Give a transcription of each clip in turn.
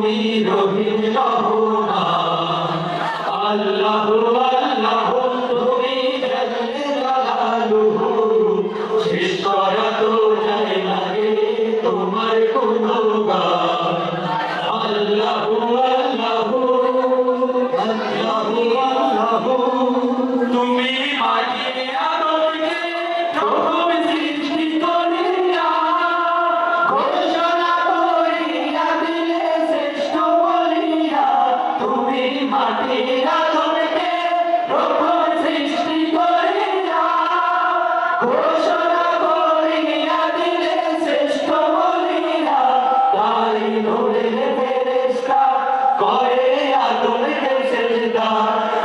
তুমি রহিম রহমান আল্লাহ আল্লাহ তুমি জাল্লে জালালুহু শেষ করা তো যায় না রে তোমার গুণগান আল্লাহ আল্লাহ আল্লাহ আল্লাহ তুমি মাটি আদমকে প্রথম সৃষ্টি করিয়া ঘোষণা করিয়া দিলে শ্রেষ্ঠ বলিয়া তুমি মাটি আদমকে প্রথম সৃষ্টি করিয়া ঘোষণা করিয়া দিলে শ্রেষ্ঠ বলিয়া তাই নূরের ফেরেশতা করে আদমকে সেজদা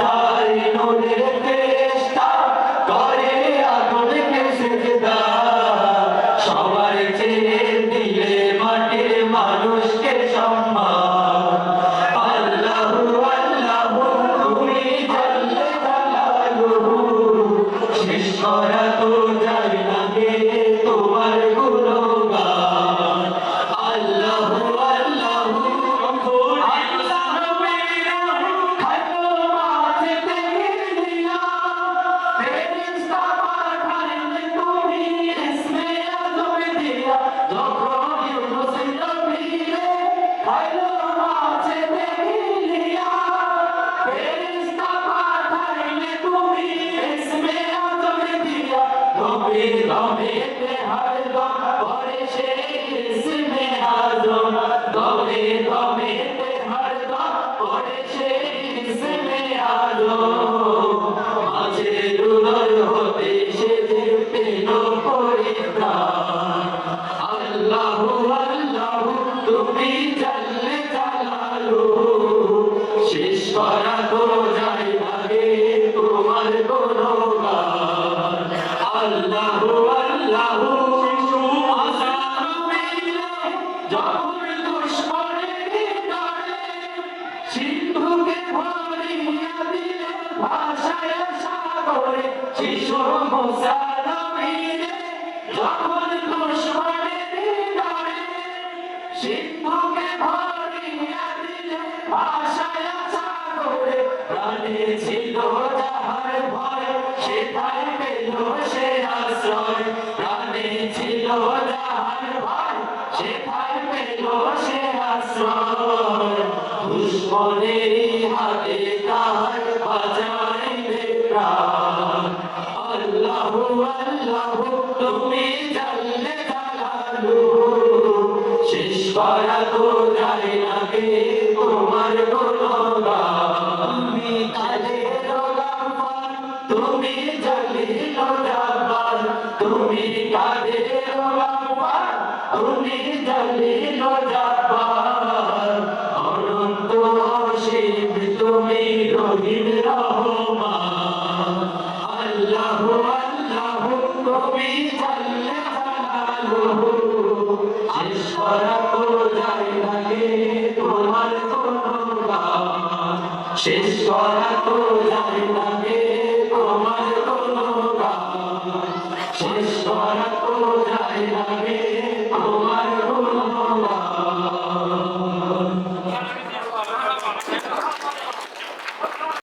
তাই নূরের ফেরেশতা করে আদমকে সেজদা সবার চেয়ে দিলে মাটির মানুষকে সম্মান আল্লাহু আল্লাহু তুমি জাল্লে জালালুহু শেষ করা তো যায় না গে তোমার গুণগান আল্লাহু আল্লাহু দমেতে হরদম পড়ে সে ইসমে আজম দমে দমেতে হরদম পড়ে সে ইসমে আজম মাঝে রুদর হতে সে দেখতে নো পরিত্রাণ আল্লাহু আল্লাহু তুমি জাল্লে জালালুহু শেষ করা তো যায় না গে তোমার গুণগান আল্লাহু আল্লাহু শিশু আসার মিলে যখন দুশ্মনের ডরে সিন্ধুকে ভরিয়া দিলে ভাষায় সাগরে শিশু মুসার মিলে যখন দুশ্মনের ডরে সিন্ধুকে ভরিয়া দিলে ভাষায় সাগরে প্রাণে ছিল যাহার ভয় সেটাই পেল সে আশ্রয় প্রাণে ছিল যাহার ভয় সেটাই পেল সে আশ্রয় দুশ্মনের হাতে তার বাঁচাইলে প্রাণ আল্লাহু আল্লাহু তুমি জাল্লে জালালুহু শেষ করা তো যায় না গে তোমার গুণগান তুমি কাদের গাফার তুমি জলিল জব্বার তুমি কাদের গাফার তুমি জলিল জব্বার অনন্ত অসীম তুমি রহিম রহমান আল্লাহু আল্লাহু তুমি জাল্লে জালালুহু শেষ করা তো যায় না গে তোমার গুণগান শেষ করা তো যায় না